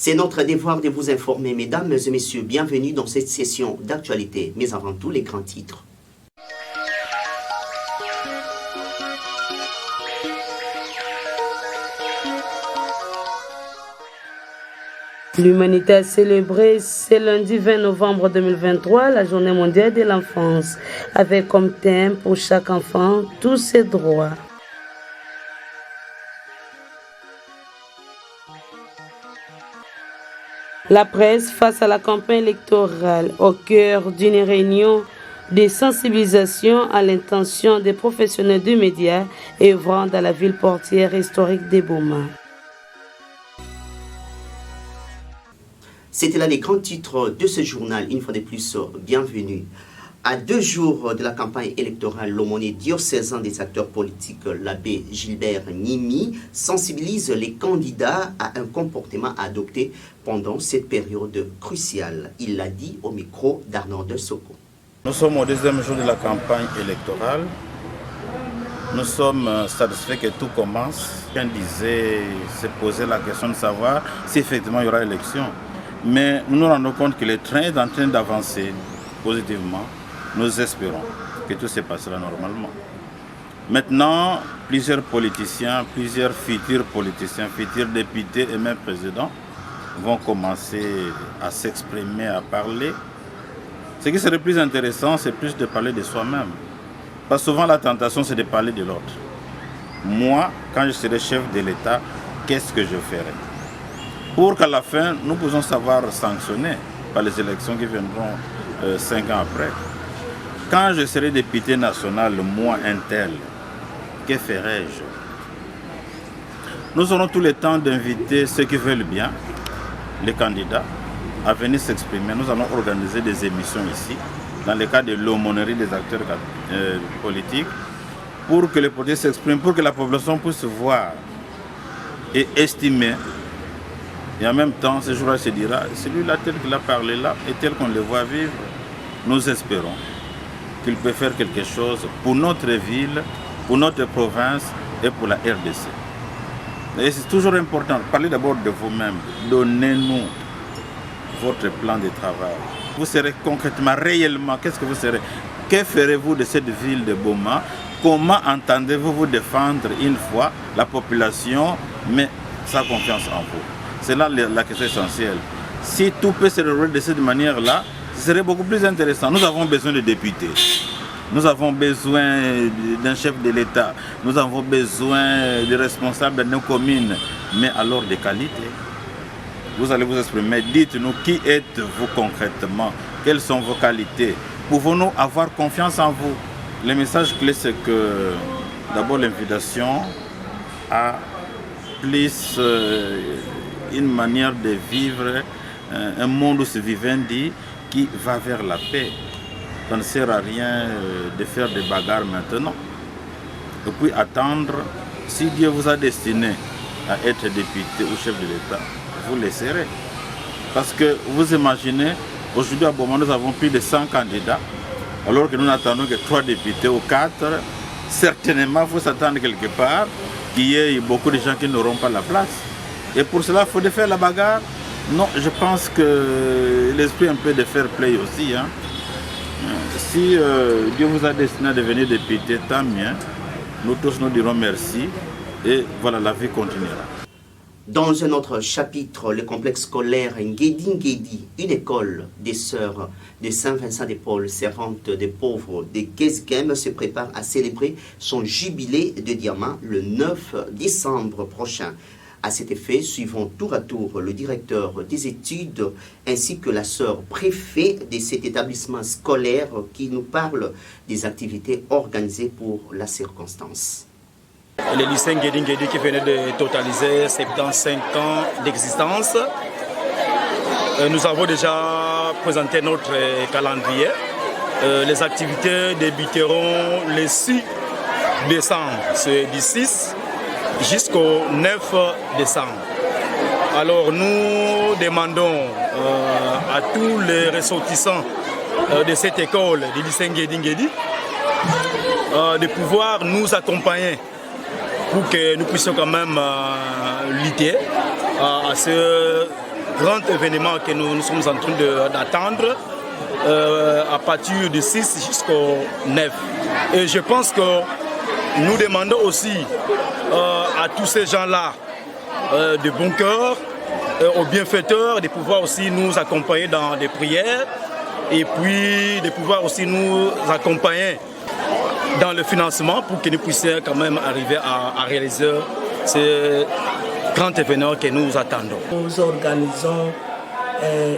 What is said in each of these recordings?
C'est notre devoir de vous informer, mesdames et messieurs. Bienvenue dans cette session d'actualité. Mais avant tout, les grands titres. L'humanité a célébré ce lundi 20 novembre 2023 la journée mondiale de l'enfance, avec comme thème pour chaque enfant tous ses droits. La presse face à la campagne électorale au cœur d'une réunion de sensibilisation à l'intention des professionnels du média œuvrant dans la ville portière historique de Boma. C'était là les grands titres de ce journal. Une fois de plus, bienvenue. À 2 jours de la campagne électorale, l'aumônier diocésain des acteurs politiques, l'abbé Gilbert Nimi, sensibilise les candidats à un comportement adopté pendant cette période cruciale. Il l'a dit au micro d'Arnaud de Soko. Nous sommes au 2e jour de la campagne électorale. Nous sommes satisfaits que tout commence. Quelqu'un disait, se poser la question de savoir si effectivement il y aura élection. Mais nous nous rendons compte que le train est en train d'avancer positivement. Nous espérons que tout se passera normalement. Maintenant, plusieurs politiciens, plusieurs futurs politiciens, futurs députés et même présidents vont commencer à s'exprimer, à parler. Ce qui serait plus intéressant, c'est plus de parler de soi-même. Parce que souvent la tentation, c'est de parler de l'autre. Moi, quand je serai chef de l'État, qu'est-ce que je ferai? Pour qu'à la fin, nous puissions savoir sanctionner par les élections qui viendront 5 ans après. Quand je serai député national, moi, un tel, que ferai-je? Nous aurons tout le temps d'inviter ceux qui veulent bien, les candidats, à venir s'exprimer. Nous allons organiser des émissions ici, dans le cadre de l'aumônerie des acteurs politiques, pour que les politiciens s'expriment, pour que la population puisse voir et estimer. Et en même temps, ce jour-là se dira, celui-là tel qu'il a parlé là, et tel qu'on le voit vivre, nous espérons qu'il peut faire quelque chose pour notre ville, pour notre province et pour la RDC. Et c'est toujours important, parlez d'abord de vous-même, donnez-nous votre plan de travail. Vous serez concrètement, réellement, qu'est-ce que vous serez? Que ferez-vous de cette ville de Boma? Comment entendez-vous vous défendre une fois la population, mais sa confiance en vous? C'est là la question essentielle. Si tout peut se dérouler de cette manière-là, ce serait beaucoup plus intéressant. Nous avons besoin de députés. Nous avons besoin d'un chef de l'État. Nous avons besoin de responsables de nos communes. Mais alors de qualité. Vous allez vous exprimer. Dites-nous qui êtes-vous concrètement? Quelles sont vos qualités? Pouvons-nous avoir confiance en vous? Le message clé, c'est que d'abord l'invitation à plus une manière de vivre, un monde où se vivendi qui va vers la paix. Ça ne sert à rien de faire des bagarres maintenant. Et puis attendre, si Dieu vous a destiné à être député ou chef de l'État, vous le serez. Parce que vous imaginez, aujourd'hui à Boma, nous avons plus de 100 candidats, alors que nous n'attendons que 3 députés ou 4. Certainement, il faut s'attendre quelque part qu'il y ait beaucoup de gens qui n'auront pas la place. Et pour cela, il faut faire la bagarre. Non, je pense que l'esprit un peu de fair play aussi. Hein. Si Dieu vous a destiné à devenir député, tant mieux. Nous tous nous dirons merci. Et voilà, la vie continuera. Dans un autre chapitre, le complexe scolaire Ngedi Ngedi, une école des sœurs de Saint-Vincent-de-Paul, servante des pauvres de Kesgem, se prépare à célébrer son jubilé de diamant le 9 décembre prochain. À cet effet, suivons tour à tour le directeur des études ainsi que la sœur préfet de cet établissement scolaire qui nous parle des activités organisées pour la circonstance. Le lycée Ngedi Ngedi qui venait de totaliser 75 ans d'existence. Nous avons déjà présenté notre calendrier. Les activités débuteront le 6 décembre, c'est du 6 jusqu'au 9 décembre. Alors nous demandons à tous les ressortissants de cette école du lycée Ngedi Ngedi de pouvoir nous accompagner pour que nous puissions quand même lutter à ce grand événement que nous sommes en train d'attendre à partir du 6 jusqu'au 9. Et je pense que nous demandons aussi à tous ces gens-là de bon cœur, aux bienfaiteurs, de pouvoir aussi nous accompagner dans des prières et puis de pouvoir aussi nous accompagner dans le financement pour que nous puissions quand même arriver à réaliser ce grand événement que nous attendons. Nous organisons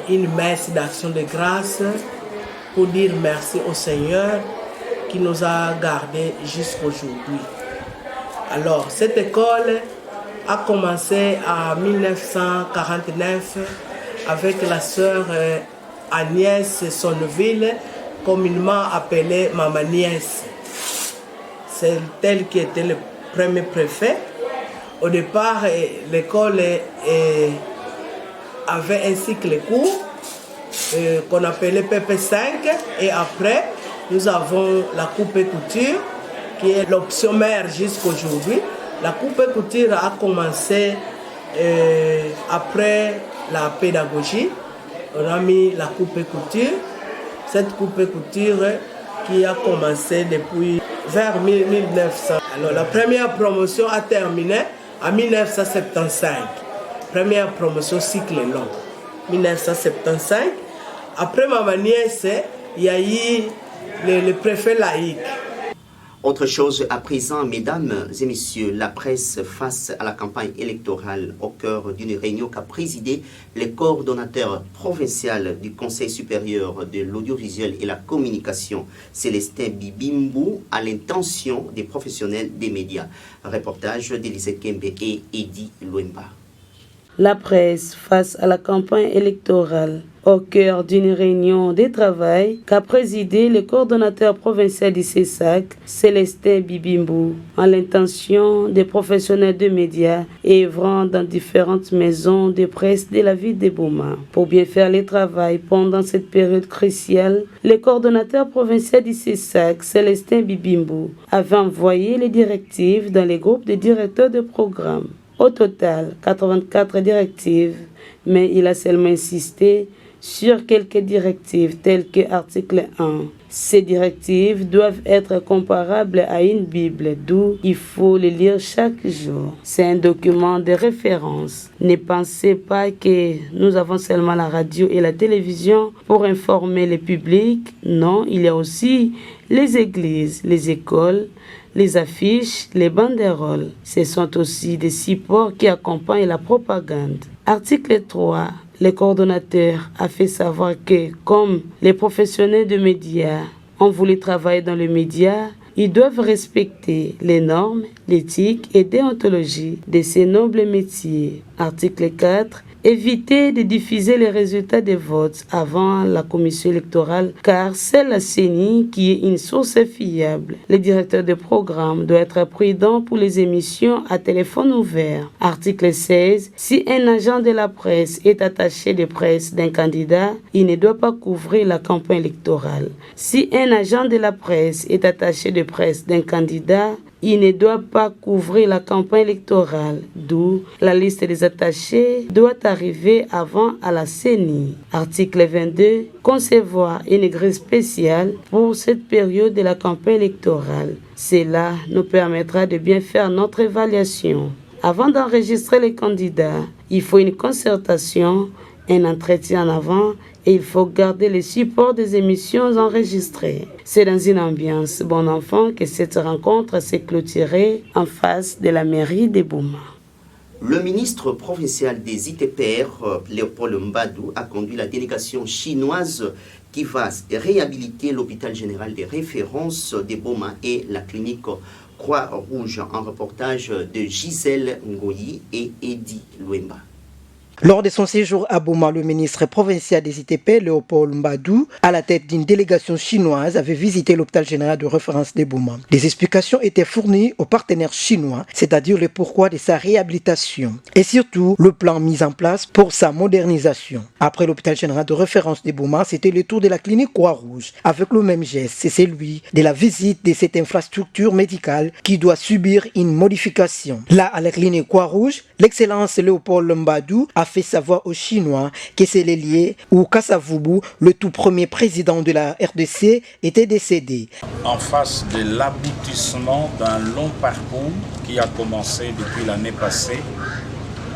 une messe d'action de grâce pour dire merci au Seigneur qui nous a gardés jusqu'aujourd'hui. Alors, cette école a commencé en 1949 avec la sœur Agnès Sonneville, communément appelée Maman Nièce. C'est elle qui était le premier préfet. Au départ, l'école avait un cycle court qu'on appelait PP5 et après, nous avons la coupe et couture qui est l'option mère jusqu'aujourd'hui. La coupe et couture a commencé après la pédagogie. On a mis la coupe et couture. Cette coupe et couture qui a commencé depuis vers 1900. Alors la première promotion a terminé en 1975. Première promotion cycle long. 1975. Après Maman Nièce, il y a eu le préfet laïque. Autre chose à présent, mesdames et messieurs, la presse face à la campagne électorale au cœur d'une réunion qu'a présidé le coordonnateur provincial du Conseil supérieur de l'audiovisuel et la communication, Célestin Bibimbu, à l'intention des professionnels des médias. Reportage d'Élysée Kembe et Eddie Luemba. La presse face à la campagne électorale au cœur d'une réunion de travail qu'a présidé le coordonnateur provincial du CESAC, Célestin Bibimbu, en l'intention des professionnels de médias œuvrant dans différentes maisons de presse de la ville de Boma. Pour bien faire le travail pendant cette période cruciale, le coordonnateur provincial du CESAC, Célestin Bibimbu, avait envoyé les directives dans les groupes de directeurs de programme. Au total, 84 directives, mais il a seulement insisté sur quelques directives telles que article 1. Ces directives doivent être comparables à une Bible, d'où il faut les lire chaque jour. C'est un document de référence. Ne pensez pas que nous avons seulement la radio et la télévision pour informer le public. Non, il y a aussi les églises, les écoles, les affiches, les banderoles. Ce sont aussi des supports qui accompagnent la propagande. Article 3. Le coordonnateur a fait savoir que, comme les professionnels de médias ont voulu travailler dans les médias, ils doivent respecter les normes, l'éthique et déontologie de ces nobles métiers. Article 4. Éviter de diffuser les résultats des votes avant la commission électorale, car c'est la CENI qui est une source fiable. Le directeur de programme doit être prudent pour les émissions à téléphone ouvert. Article 16. Si un agent de la presse est attaché de presse d'un candidat, il ne doit pas couvrir la campagne électorale. Si un agent de la presse est attaché de presse d'un candidat, il ne doit pas couvrir la campagne électorale, d'où la liste des attachés doit arriver avant à la CENI. Article 22. Concevoir une grille spéciale pour cette période de la campagne électorale. Cela nous permettra de bien faire notre évaluation. Avant d'enregistrer les candidats, il faut une concertation, un entretien en avant et il faut garder les supports des émissions enregistrées. C'est dans une ambiance bon enfant que cette rencontre s'est clôturée en face de la mairie de Boma. Le ministre provincial des ITPR, Léopold Mbadou, a conduit la délégation chinoise qui va réhabiliter l'hôpital général de référence de Boma et la clinique Croix-Rouge. Un reportage de Gisèle Ngoyi et Eddie Luemba. Lors de son séjour à Boma, le ministre provincial des ITP, Léopold Mbadou, à la tête d'une délégation chinoise, avait visité l'hôpital général de référence de Boma. Des explications étaient fournies aux partenaires chinois, c'est-à-dire le pourquoi de sa réhabilitation et surtout le plan mis en place pour sa modernisation. Après l'hôpital général de référence de Boma, c'était le tour de la clinique Croix-Rouge. Avec le même geste, c'est celui de la visite de cette infrastructure médicale qui doit subir une modification. Là, à la clinique Croix-Rouge, l'excellence Léopold Mbadou a fait savoir aux Chinois que c'est l'ailier où Kasavubu, le tout premier président de la RDC, était décédé. En face de l'aboutissement d'un long parcours qui a commencé depuis l'année passée,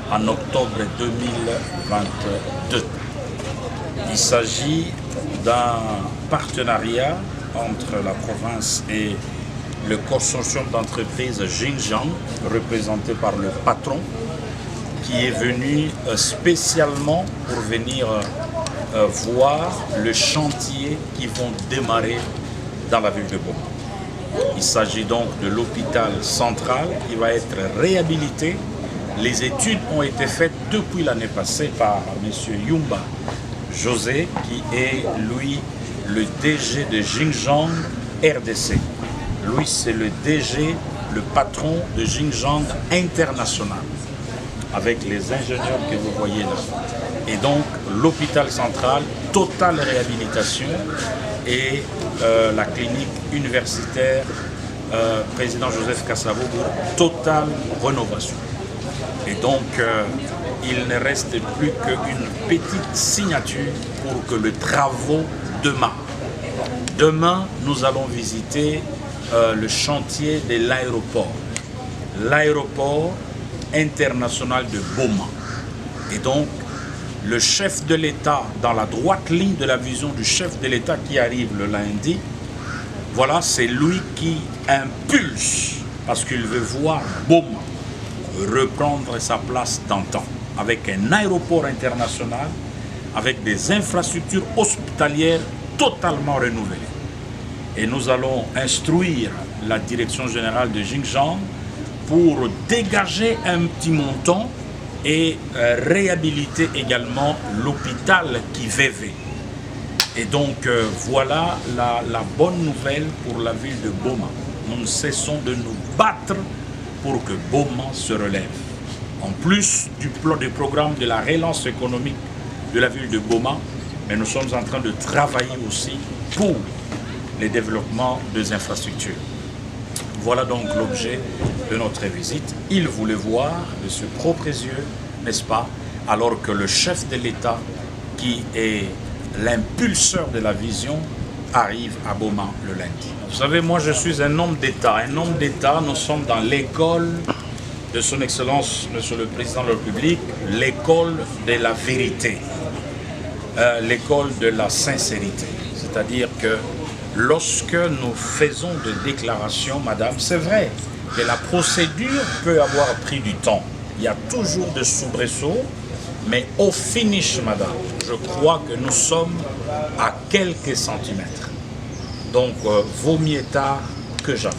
en octobre 2022. Il s'agit d'un partenariat entre la province et le consortium d'entreprises Xinjiang, représenté par le patron, qui est venu spécialement pour venir voir le chantier qui vont démarrer dans la ville de Boma. Il s'agit donc de l'hôpital central qui va être réhabilité. Les études ont été faites depuis l'année passée par M. Yumba José, qui est, lui, le DG de Xinjiang RDC. Lui, c'est le DG, le patron de Xinjiang International, avec les ingénieurs que vous voyez là. Et donc, l'hôpital central, totale réhabilitation, et la clinique universitaire, président Joseph Kasavubu, totale rénovation. Et donc, il ne reste plus qu'une petite signature pour que les travaux demain. Demain, nous allons visiter le chantier de l'aéroport international de Boma. Et donc, le chef de l'État, dans la droite ligne de la vision du chef de l'État qui arrive le lundi, voilà, c'est lui qui impulse, parce qu'il veut voir Boma reprendre sa place d'antan, avec un aéroport international, avec des infrastructures hospitalières totalement renouvelées. Et nous allons instruire la direction générale de Xinjiang pour dégager un petit montant et réhabiliter également l'hôpital qui VV. Et donc voilà la bonne nouvelle pour la ville de Boma. Nous ne cessons de nous battre pour que Boma se relève. En plus du programme de la relance économique de la ville de Boma, mais nous sommes en train de travailler aussi pour le développement des infrastructures. Voilà donc l'objet de notre visite. Il voulait voir de ses propres yeux, n'est-ce pas, alors que le chef de l'État, qui est l'impulseur de la vision, arrive à Boma le lundi. Vous savez, moi je suis un homme d'État. Un homme d'État, nous sommes dans l'école de son Excellence, Monsieur le Président de la République, l'école de la vérité, l'école de la sincérité. C'est-à-dire que lorsque nous faisons des déclarations, madame, c'est vrai que la procédure peut avoir pris du temps. Il y a toujours des soubresauts, mais au finish, madame, je crois que nous sommes à quelques centimètres. Donc, vaut mieux tard que jamais.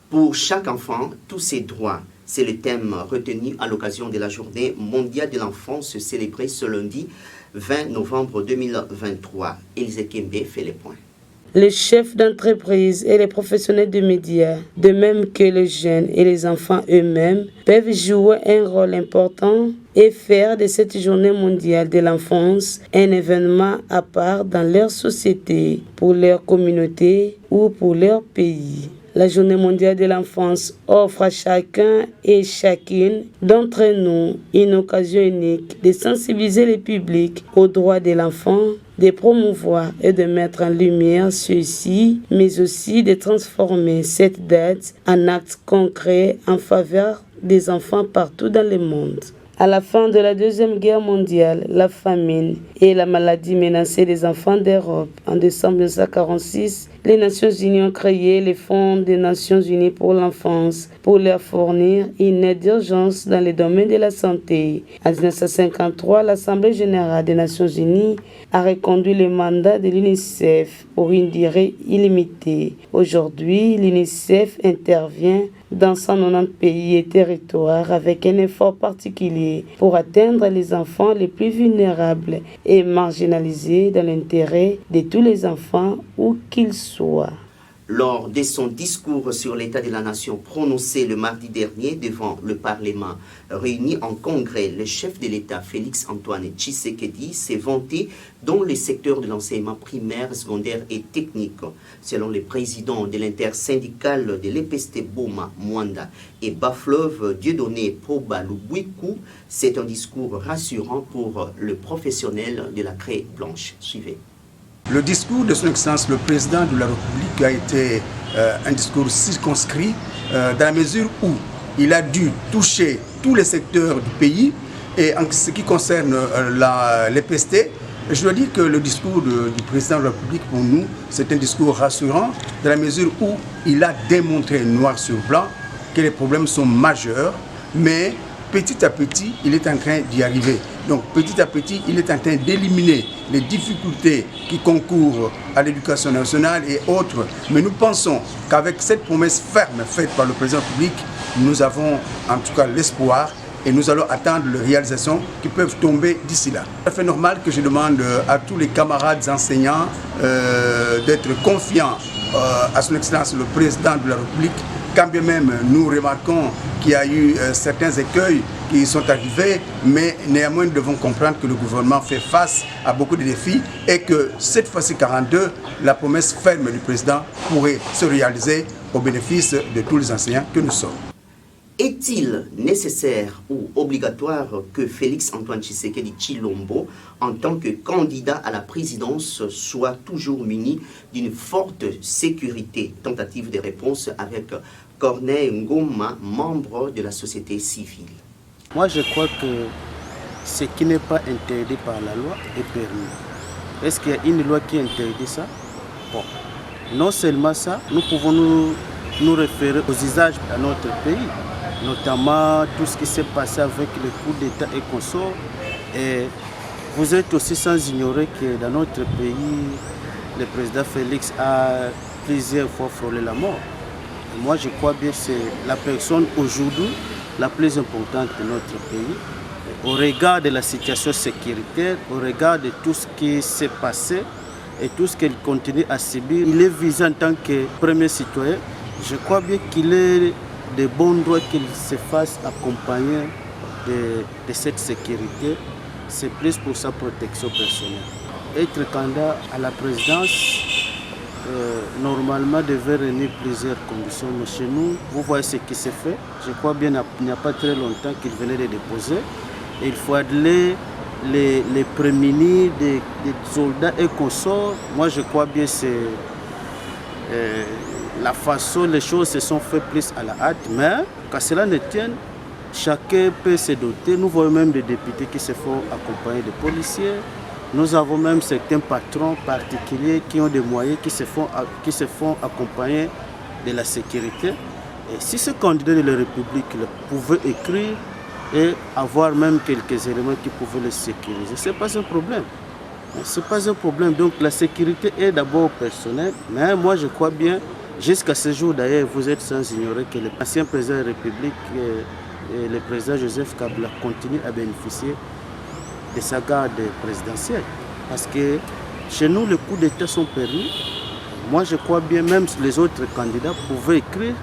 Pour chaque enfant, tous ses droits. C'est le thème retenu à l'occasion de la Journée mondiale de l'enfance célébrée ce lundi 20 novembre 2023. Élise Kembe fait les points. Les chefs d'entreprise et les professionnels de médias, de même que les jeunes et les enfants eux-mêmes, peuvent jouer un rôle important et faire de cette journée mondiale de l'enfance un événement à part dans leur société, pour leur communauté ou pour leur pays. La Journée mondiale de l'enfance offre à chacun et chacune d'entre nous une occasion unique de sensibiliser le public aux droits de l'enfant, de promouvoir et de mettre en lumière ceux-ci, mais aussi de transformer cette date en acte concret en faveur des enfants partout dans le monde. À la fin de la Deuxième Guerre mondiale, la famine et la maladie menaçaient les enfants d'Europe. En décembre 1946, les Nations Unies ont créé le Fonds des Nations Unies pour l'enfance pour leur fournir une aide d'urgence dans le domaine de la santé. En 1953, l'Assemblée générale des Nations Unies a reconduit le mandat de l'UNICEF pour une durée illimitée. Aujourd'hui, l'UNICEF intervient dans 190 pays et territoires avec un effort particulier pour atteindre les enfants les plus vulnérables et marginalisés dans l'intérêt de tous les enfants où qu'ils soient. Lors de son discours sur l'état de la nation prononcé le mardi dernier devant le Parlement réuni en congrès, le chef de l'État Félix Antoine Tshisekedi s'est vanté dans le secteur de l'enseignement primaire, secondaire et technique. Selon le président de l'intersyndicale de l'EPST Boma, Mwanda et Bas-Fleuve, Dieudonné Poba Lubwiku, c'est un discours rassurant pour le professionnel de la craie blanche. Suivez. Le discours de son Excellence le Président de la République a été un discours circonscrit dans la mesure où il a dû toucher tous les secteurs du pays. Et en ce qui concerne l'EPST, je dois dire que le discours du Président de la République pour nous, c'est un discours rassurant dans la mesure où il a démontré noir sur blanc que les problèmes sont majeurs, mais petit à petit, il est en train d'y arriver. Donc petit à petit, il est en train d'éliminer les difficultés qui concourent à l'éducation nationale et autres. Mais nous pensons qu'avec cette promesse ferme faite par le président de la République, nous avons en tout cas l'espoir et nous allons attendre les réalisations qui peuvent tomber d'ici là. C'est tout à fait normal que je demande à tous les camarades enseignants d'être confiants à son Excellence le Président de la République, quand bien même nous remarquons qu'il y a eu certains écueils qui sont arrivés, mais néanmoins nous devons comprendre que le gouvernement fait face à beaucoup de défis et que cette fois-ci 42, la promesse ferme du président pourrait se réaliser au bénéfice de tous les enseignants que nous sommes. Est-il nécessaire ou obligatoire que Félix Antoine Tshisekedi Tshilombo, en tant que candidat à la présidence, soit toujours muni d'une forte sécurité? Tentative de réponse avec Corneille Ngoma, membre de la société civile. Moi, je crois que ce qui n'est pas interdit par la loi est permis. Est-ce qu'il y a une loi qui interdit ça? Bon. Non seulement ça, nous pouvons nous référer aux usages dans notre pays, notamment tout ce qui s'est passé avec le coup d'État et consorts. Et vous êtes aussi sans ignorer que dans notre pays, le président Félix a plusieurs fois frôlé la mort. Et moi, je crois bien que c'est la personne aujourd'hui la plus importante de notre pays. Au regard de la situation sécuritaire, au regard de tout ce qui s'est passé et tout ce qu'elle continue à subir, il est visé en tant que premier citoyen. Je crois bien qu'il est de bon droit qu'il se fasse accompagner de cette sécurité. C'est plus pour sa protection personnelle. Être candidat à la présidence, normalement, devait réunir plusieurs conditions. Mais chez nous, vous voyez ce qui s'est fait. Je crois bien qu'il n'y a pas très longtemps qu'il venait de déposer. Et il faut aller les prémunir des soldats et consorts. Moi, je crois bien que c'est la façon les choses se sont faites plus à la hâte. Mais qu'à cela ne tienne, chacun peut se doter. Nous voyons même des députés qui se font accompagner de policiers. Nous avons même certains patrons particuliers qui ont des moyens, qui se font accompagner de la sécurité. Et si ce candidat de la République pouvait écrire et avoir même quelques éléments qui pouvaient le sécuriser, ce n'est pas un problème. Ce n'est pas un problème. Donc la sécurité est d'abord personnelle. Mais moi je crois bien, jusqu'à ce jour d'ailleurs, vous êtes sans ignorer que l'ancien président de la République, le président Joseph Kabila, continue à bénéficier de sa garde présidentielle. Parce que chez nous, les coups d'État sont permis. Moi, je crois bien, même les autres candidats pouvaient écrire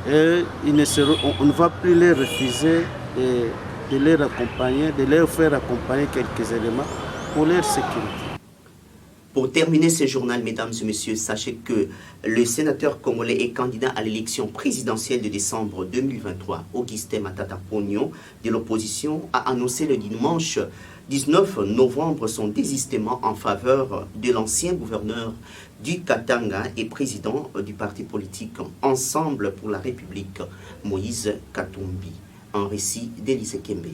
et on ne va plus les refuser de leur accompagner, de leur faire accompagner quelques éléments pour leur sécurité. Pour terminer ce journal, mesdames et messieurs, sachez que le sénateur congolais et candidat à l'élection présidentielle de décembre 2023, Augustin Matata Pognon, de l'opposition, a annoncé le dimanche 19 novembre son désistement en faveur de l'ancien gouverneur du Katanga et président du parti politique Ensemble pour la République, Moïse Katumbi. Un récit d'Élise Kembe.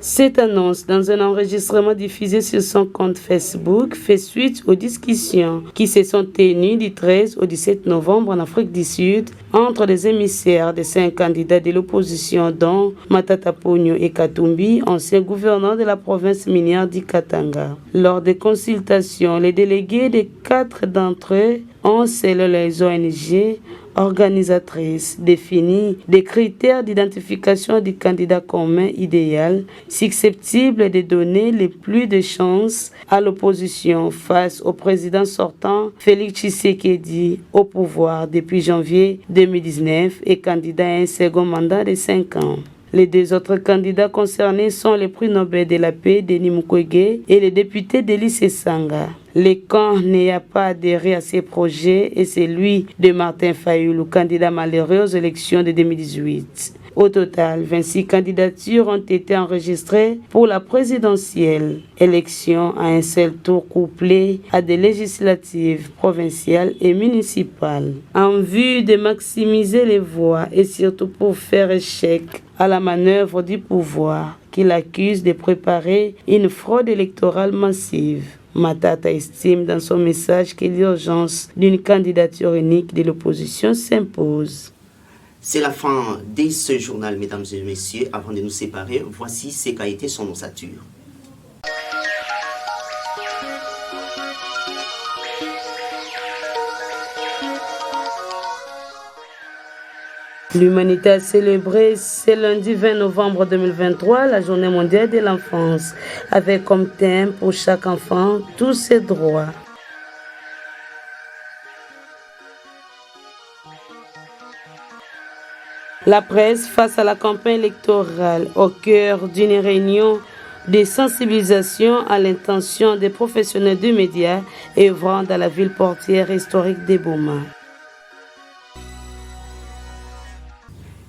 Cette annonce, dans un enregistrement diffusé sur son compte Facebook, fait suite aux discussions qui se sont tenues du 13 au 17 novembre en Afrique du Sud entre les émissaires des 5 candidats de l'opposition, dont Matata Pognon et Katumbi, ancien gouverneur de la province minière du Katanga. Lors des consultations, les délégués des 4 d'entre eux ont, selon les ONG, organisatrice définit des critères d'identification du candidat commun idéal, susceptible de donner les plus de chances à l'opposition face au président sortant Félix Tshisekedi au pouvoir depuis janvier 2019 et candidat à un second mandat de 5 ans. Les deux autres candidats concernés sont le prix Nobel de la paix Denis Mukwege et le député Delis Esanga. Le camp n'a pas adhéré à ces projets et c'est celui de Martin Fayulu, candidat malheureux aux élections de 2018. Au total, 26 candidatures ont été enregistrées pour la présidentielle. Élection à un seul tour couplé à des législatives provinciales et municipales. En vue de maximiser les voix et surtout pour faire échec à la manœuvre du pouvoir qu'il accuse de préparer une fraude électorale massive. Matata estime dans son message que l'urgence d'une candidature unique de l'opposition s'impose. C'est la fin de ce journal, mesdames et messieurs. Avant de nous séparer, voici ce qu'a été son ossature. L'humanité a célébré ce lundi 20 novembre 2023 la journée mondiale de l'enfance, avec comme thème pour chaque enfant tous ses droits. La presse face à la campagne électorale au cœur d'une réunion de sensibilisation à l'intention des professionnels du média œuvrant dans la ville portière historique de Boma.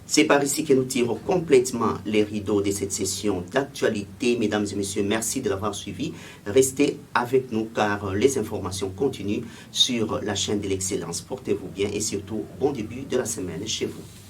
C'est par ici que nous tirons complètement les rideaux de cette session d'actualité. Mesdames et messieurs, merci de l'avoir suivi. Restez avec nous car les informations continuent sur la chaîne de l'excellence. Portez-vous bien et surtout, bon début de la semaine chez vous.